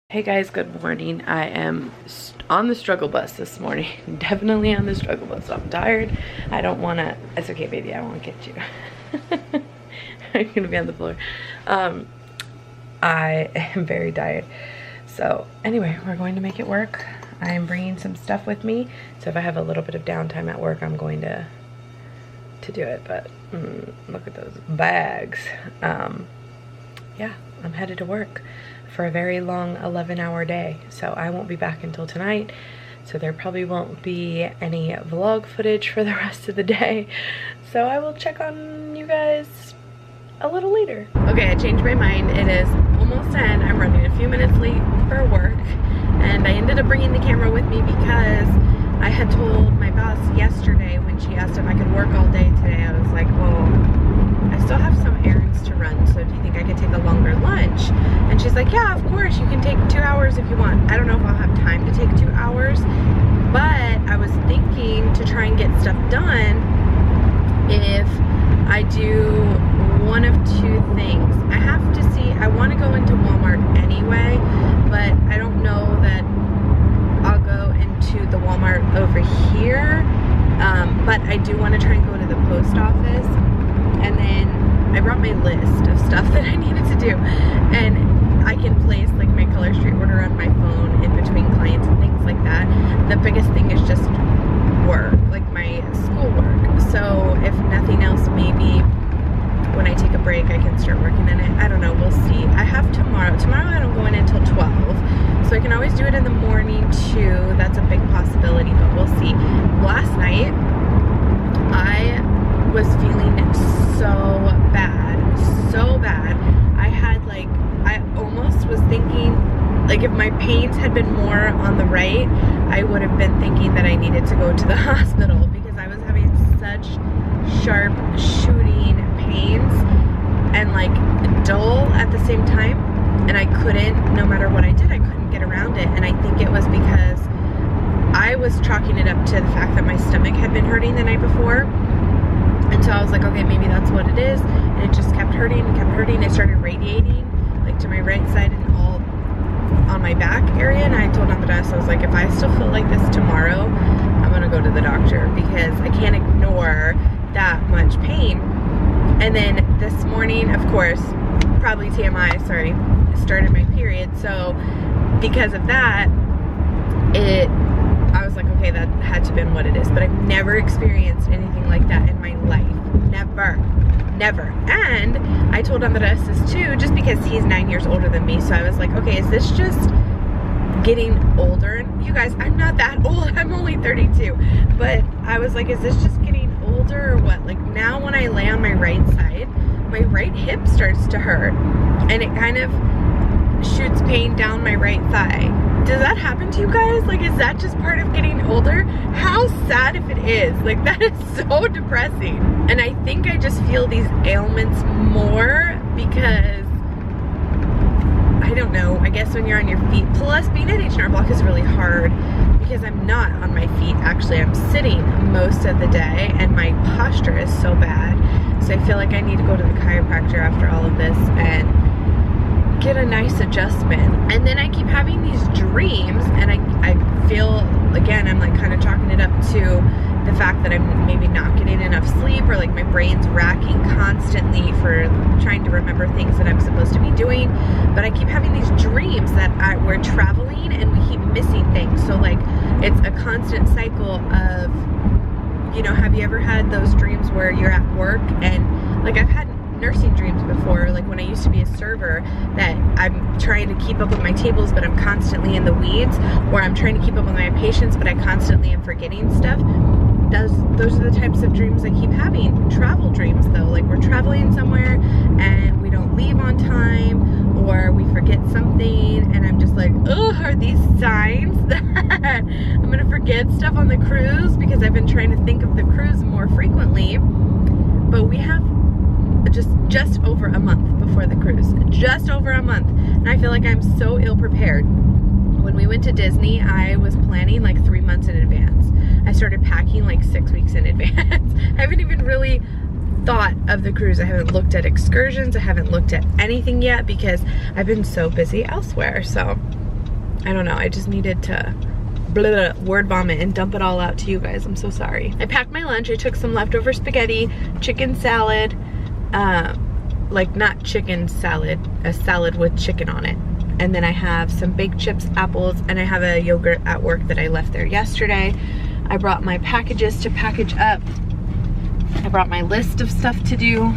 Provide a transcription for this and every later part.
Hey guys, good morning. I am on the struggle bus this morning. Definitely on the struggle bus. I'm tired. I don't want to. It's okay, baby. I won't get you. I'm gonna be on the floor. I am very tired. So anyway, we're going to make it work. I am bringing some stuff with me. So if I have a little bit of downtime at work, I'm going to do it. But look at those bags. Yeah, I'm headed to work for a very long 11-hour day, so I won't be back until tonight, so there probably won't be any vlog footage for the rest of the day, so I will check on you guys a little later. Okay, I changed my mind. It is almost 10. I'm running a few minutes late for work, and I ended up bringing the camera with me because I had told my boss yesterday when she asked if I could work all day today. I was like, well, I still have some errands to run, so do you think I could take a longer lunch? And she's like, yeah, of course, you can take 2 hours if you want. I don't know if I'll have time to take 2 hours, but I was thinking to try and get stuff done if I do one of two things. I have to see, I want to go into Walmart anyway, but I don't know that I'll go into the Walmart over here, but I do want to try and go to the post office. And then I brought my list of stuff that I needed to do, and I can place like my Color Street order on my phone in between clients and things like that. The biggest thing is just work, like my school work. So if nothing else, maybe when I take a break I can start working on it. I don't know, we'll see. I have tomorrow I don't go in until 12, so I can always do it in the morning too. That's a big possibility, but we'll see. Last night I was feeling so bad. I had like, I almost was thinking, like if my pains had been more on the right, I would have been thinking that I needed to go to the hospital because I was having such sharp shooting pains and like dull at the same time, and I couldn't, no matter what I did, I couldn't get around it. And I think it was because I was chalking it up to the fact that my stomach had been hurting the night before. And so I was like, okay, maybe that's what it is. And it just kept hurting and kept hurting. It started radiating like to my right side and all on my back area. And I told Andres, I was like, if I still feel like this tomorrow, I'm gonna go to the doctor because I can't ignore that much pain. And then this morning, of course, probably TMI, sorry, started my period. So because of that, I was like, okay, that had to have been what it is. But I've never experienced anything like that in my life. Never. And I told Andres this too, just because he's 9 years older than me. So I was like, okay, is this just getting older? And you guys, I'm not that old. I'm only 32. But I was like, is this just getting older or what? Like now when I lay on my right side, my right hip starts to hurt. And it kind of shoots pain down my right thigh. Does that happen to you guys? Like, is that just part of getting older? How sad if it is. Like, that is so depressing. And I think I just feel these ailments more because, I don't know, I guess when you're on your feet, plus being at H&R Block is really hard because I'm not on my feet. Actually, I'm sitting most of the day and my posture is so bad. So I feel like I need to go to the chiropractor after all of this and get a nice adjustment. And then I keep having these dreams, and I feel, again, I'm like kind of chalking it up to the fact that I'm maybe not getting enough sleep, or like my brain's racking constantly for trying to remember things that I'm supposed to be doing. But I keep having these dreams that we're traveling and we keep missing things. So like it's a constant cycle of, you know, have you ever had those dreams where you're at work and like I've had nursing dreams before, like when I used to be a server, that I'm trying to keep up with my tables but I'm constantly in the weeds, or I'm trying to keep up with my patients but I constantly am forgetting stuff. Those are the types of dreams I keep having. Travel dreams though, like we're traveling somewhere and we don't leave on time, or we forget something and I'm just like, oh, are these signs that I'm gonna forget stuff on the cruise? Because I've been trying to think of the cruise more frequently, but we have just over a month before the cruise. Just over a month. And I feel like I'm so ill prepared. When we went to Disney, I was planning like 3 months in advance. I started packing like 6 weeks in advance. I haven't even really thought of the cruise. I haven't looked at excursions. I haven't looked at anything yet because I've been so busy elsewhere. So I don't know, I just needed to word vomit and dump it all out to you guys. I'm so sorry. I packed my lunch. I took some leftover spaghetti, chicken salad, like not chicken salad, a salad with chicken on it. And then I have some baked chips, apples, and I have a yogurt at work that I left there yesterday. I brought my packages to package up. I brought my list of stuff to do.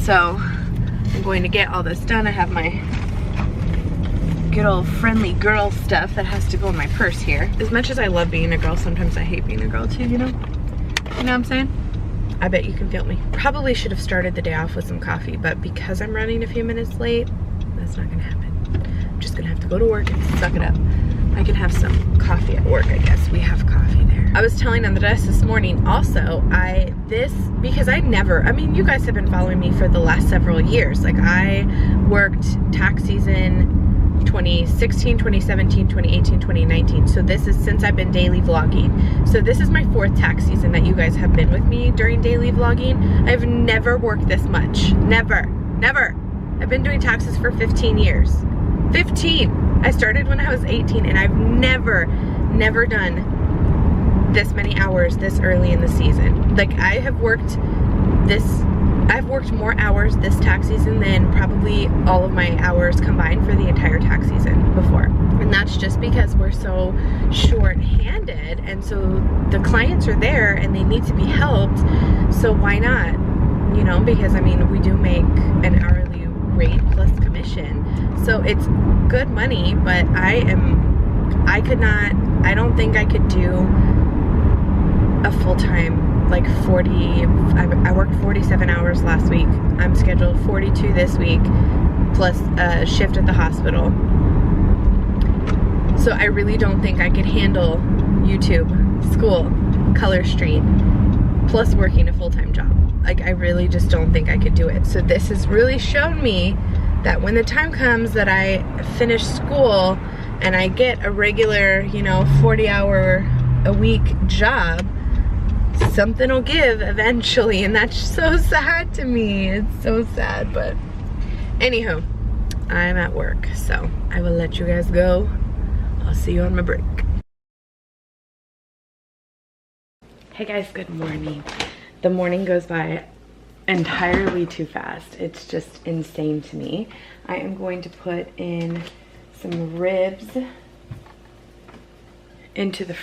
So I'm going to get all this done. I have my good old friendly girl stuff that has to go in my purse here. As much as I love being a girl, sometimes I hate being a girl too, you know? You know what I'm saying? I bet you can feel me. Probably should have started the day off with some coffee, but because I'm running a few minutes late, that's not gonna happen. I'm just gonna have to go to work and suck it up. I can have some coffee at work, I guess. We have coffee there. I was telling Andres this morning also, because I never, I mean, you guys have been following me for the last several years. Like I worked tax season 2016, 2017, 2018, 2019. So this is since I've been daily vlogging. So this is my 4th tax season that you guys have been with me during daily vlogging. I've never worked this much. Never, never. I've been doing taxes for 15 years. 15. I started when I was 18 and I've never done this many hours this early in the season. Like I've worked more hours this tax season than probably all of my hours combined for the entire tax season before. And that's just because we're so short-handed, and so the clients are there and they need to be helped, so why not? You know, because I mean, we do make an hourly rate plus commission, so it's good money, but I don't think I could do a full-time, like 40, I worked 47 hours last week. I'm scheduled 42 this week, plus a shift at the hospital. So I really don't think I could handle YouTube, school, Color Street, plus working a full-time job. Like I really just don't think I could do it. So this has really shown me that when the time comes that I finish school and I get a regular, you know, 40-hour-a-week job, something will give eventually, and that's so sad to me. It's so sad, but anywho, I'm at work, so I will let you guys go. I'll see you on my break. Hey guys, good morning. The morning goes by entirely too fast. It's just insane to me. I am going to put in some ribs into the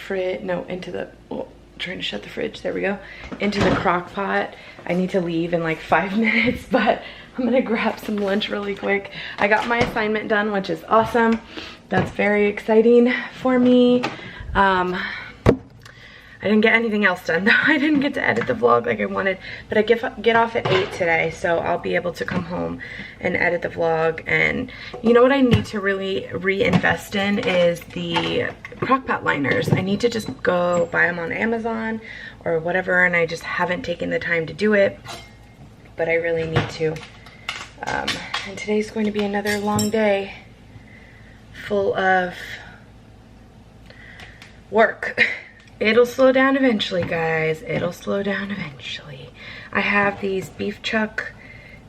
trying to shut the fridge, there we go, into the crock pot. I need to leave in like 5 minutes, but I'm gonna grab some lunch really quick. I got my assignment done, which is awesome. That's very exciting for me. I didn't get anything else done though. I didn't get to edit the vlog like I wanted, but I get off at 8 today, so I'll be able to come home and edit the vlog. And you know what I need to really reinvest in is the Crockpot liners. I need to just go buy them on Amazon or whatever, and I just haven't taken the time to do it, but I really need to. And today's going to be another long day full of work. It'll slow down eventually, guys. It'll slow down eventually. I have these beef chuck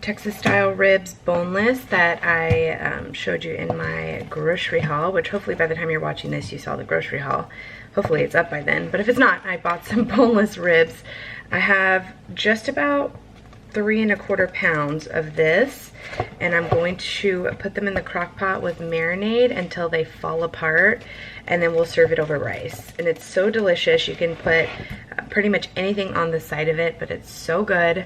Texas style ribs, boneless, that I showed you in my grocery haul, which hopefully by the time you're watching this, you saw the grocery haul. Hopefully it's up by then, but if it's not, I bought some boneless ribs. I have just about 3 1/4 pounds of this, and I'm going to put them in the crock pot with marinade until they fall apart, and then we'll serve it over rice. And it's so delicious. You can put pretty much anything on the side of it, but it's so good.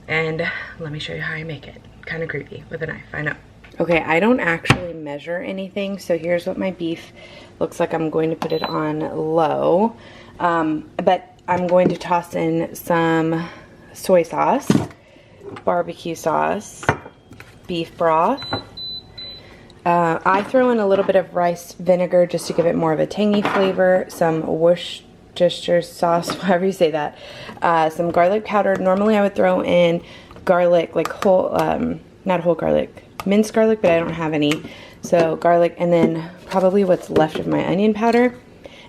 And let me show you how I make it. Kind of creepy with a knife, I know. Okay, I don't actually measure anything, so here's what my beef looks like. I'm going to put it on low, but I'm going to toss in some soy sauce, barbecue sauce, beef broth. I throw in a little bit of rice vinegar just to give it more of a tangy flavor, some Worcestershire sauce, however you say that, some garlic powder. Normally I would throw in garlic, like whole, not whole garlic, minced garlic, but I don't have any. So garlic, and then probably what's left of my onion powder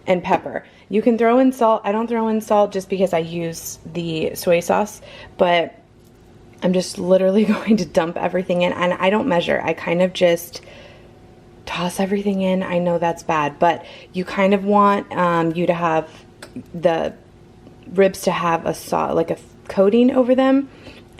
and pepper. You can throw in salt. I don't throw in salt just because I use the soy sauce, but I'm just literally going to dump everything in, and I don't measure. I kind of just toss everything in. I know that's bad, but you kind of want you to have the ribs to have a sauce, like a coating over them,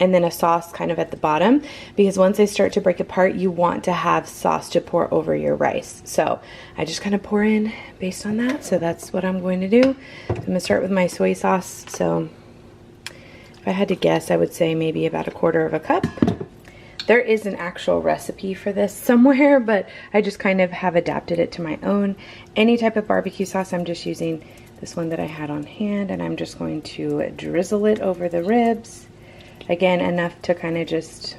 and then a sauce kind of at the bottom, because once they start to break apart, you want to have sauce to pour over your rice. So I just kind of pour in based on that. So that's what I'm going to do. I'm going to start with my soy sauce. So if I had to guess, I would say maybe about 1/4 cup. There is an actual recipe for this somewhere, but I just kind of have adapted it to my own. Any type of barbecue sauce, I'm just using this one that I had on hand, and I'm just going to drizzle it over the ribs. Again, enough to kind of just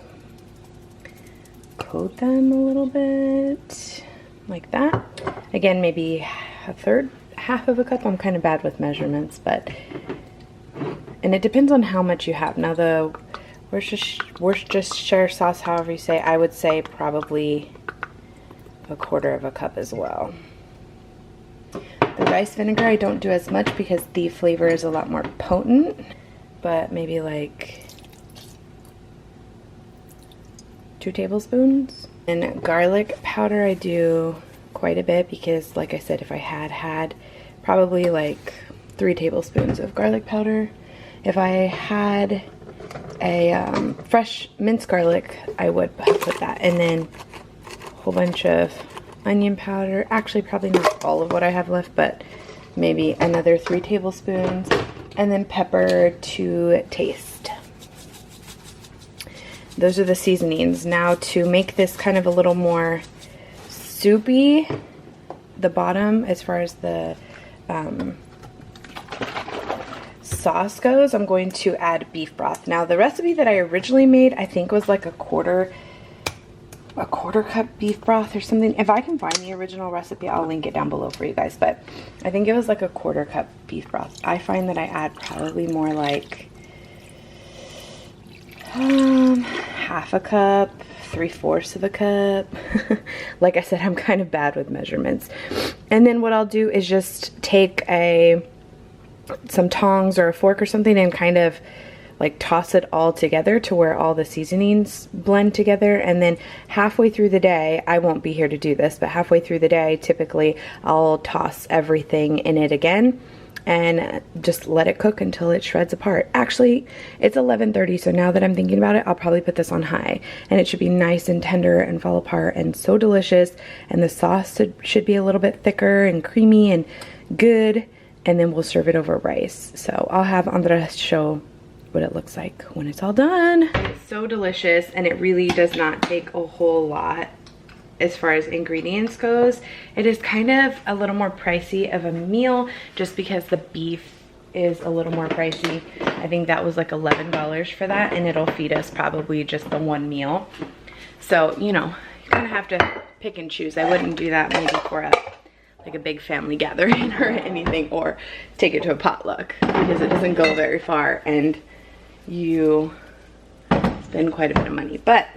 coat them a little bit, like that. Again, maybe half of a cup. I'm kind of bad with measurements, but, and it depends on how much you have. Now the Worcestershire sauce, however you say, I would say probably 1/4 cup as well. The rice vinegar I don't do as much because the flavor is a lot more potent, but maybe like 2 tablespoons. And garlic powder I do quite a bit because, like I said, if I had probably like 3 tablespoons of garlic powder. If I had a fresh minced garlic, I would put that. And then a whole bunch of onion powder. Actually, probably not all of what I have left, but maybe another 3 tablespoons. And then pepper to taste. Those are the seasonings. Now to make this kind of a little more soupy, the bottom as far as the sauce goes, I'm going to add beef broth. Now the recipe that I originally made, I think was like a quarter cup beef broth or something. If I can find the original recipe, I'll link it down below for you guys, but I think it was like a 1/4 cup beef broth. I find that I add probably more like half a cup, 3/4 of a cup. Like I said, I'm kind of bad with measurements. And then what I'll do is just take some tongs or a fork or something and kind of like toss it all together to where all the seasonings blend together. And then halfway through the day, I won't be here to do this, but halfway through the day, typically I'll toss everything in it again and just let it cook until it shreds apart. Actually, it's 11:30, so now that I'm thinking about it, I'll probably put this on high, and it should be nice and tender and fall apart and so delicious. And the sauce should be a little bit thicker and creamy and good, and then we'll serve it over rice. So I'll have Andres show what it looks like when it's all done. It's so delicious, and it really does not take a whole lot as far as ingredients goes. It is kind of a little more pricey of a meal just because the beef is a little more pricey. I think that was like $11 for that, and it'll feed us probably just the one meal. So, you know, you kind of have to pick and choose. I wouldn't do that maybe for like a big family gathering or anything, or take it to a potluck because it doesn't go very far and you spend quite a bit of money. But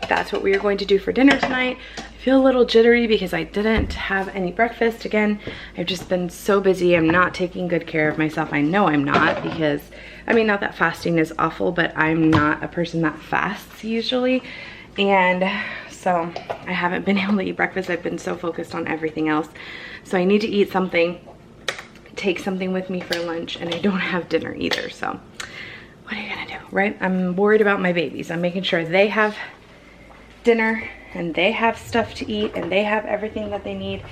that's what we are going to do for dinner tonight. I feel a little jittery because I didn't have any breakfast. Again, I've just been so busy. I'm not taking good care of myself. I know I'm not, because I mean, not that fasting is awful, but I'm not a person that fasts usually. And so I haven't been able to eat breakfast. I've been so focused on everything else. So I need to eat something, take something with me for lunch, and I don't have dinner either. So what are you gonna do, right? I'm worried about my babies. I'm making sure they have dinner and they have stuff to eat and they have everything that they need,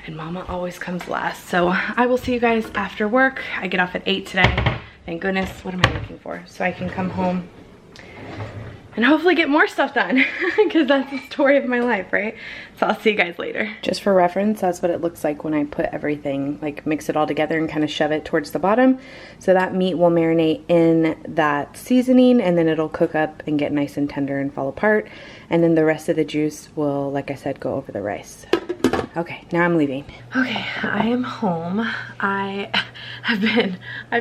and mama always comes last. So I will see you guys after work. I get off at 8 today. Thank goodness. What am I looking for? So I can come home and hopefully get more stuff done, because that's the story of my life, right? So I'll see you guys later. Just for reference, that's what it looks like when I put everything, like mix it all together and kind of shove it towards the bottom. So that meat will marinate in that seasoning, and then it'll cook up and get nice and tender and fall apart. And then the rest of the juice will, like I said, go over the rice. Okay, now I'm leaving. Okay, I am home. I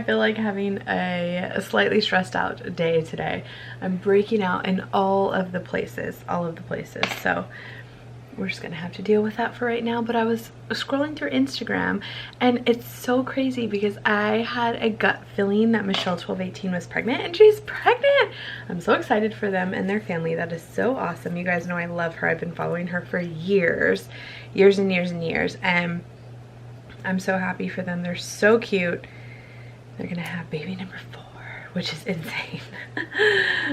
feel like having a slightly stressed out day today. I'm breaking out in all of the places. So we're just gonna have to deal with that for right now. But I was scrolling through Instagram and it's so crazy because I had a gut feeling that Michelle 1218 was pregnant, and she's pregnant. I'm so excited for them and their family. That is so awesome. You guys know I love her. I've been following her for years and years, and I'm so happy for them. They're so cute. They're gonna have baby number 4, which is insane.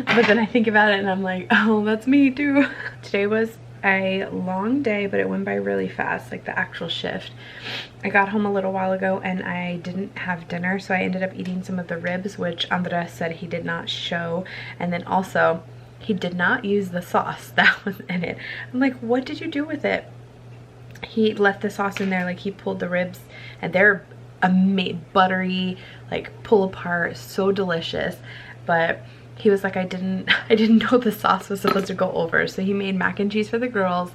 But then I think about it and I'm like, oh, that's me too. Today was a long day, but it went by really fast, like the actual shift. I got home a little while ago and I didn't have dinner, so I ended up eating some of the ribs, which Andres said he did not show. And then also he did not use the sauce that was in it. I'm like, what did you do with it? He left the sauce in there, like he pulled the ribs, and they're buttery, like pull apart, so delicious. But he was like, I didn't know the sauce was supposed to go over. So he made mac and cheese for the girls.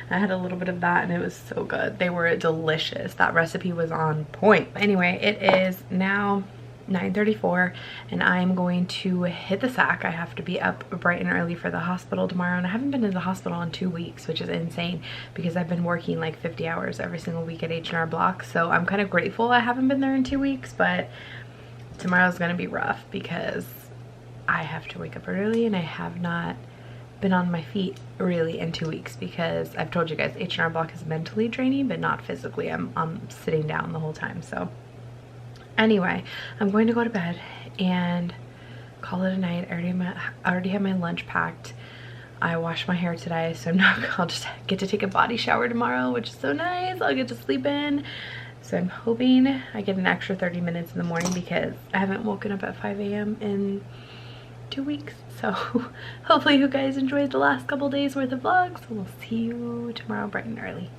I had a little bit of that and it was so good. They were delicious. That recipe was on point. Anyway, it is now 9:34 and I'm going to hit the sack. I have to be up bright and early for the hospital tomorrow, and I haven't been to the hospital in 2 weeks, which is insane because I've been working like 50 hours every single week at H&R Block. So I'm kind of grateful I haven't been there in 2 weeks, but tomorrow's gonna be rough because I have to wake up early and I have not been on my feet really in 2 weeks because I've told you guys H&R Block is mentally draining but not physically. I'm sitting down the whole time. So anyway, I'm going to go to bed and call it a night. I already have my lunch packed. I washed my hair today, so I'll just get to take a body shower tomorrow, which is so nice. I'll get to sleep in. So I'm hoping I get an extra 30 minutes in the morning because I haven't woken up at 5 a.m. in 2 weeks. So hopefully you guys enjoyed the last couple days worth of vlogs. We'll see you tomorrow bright and early.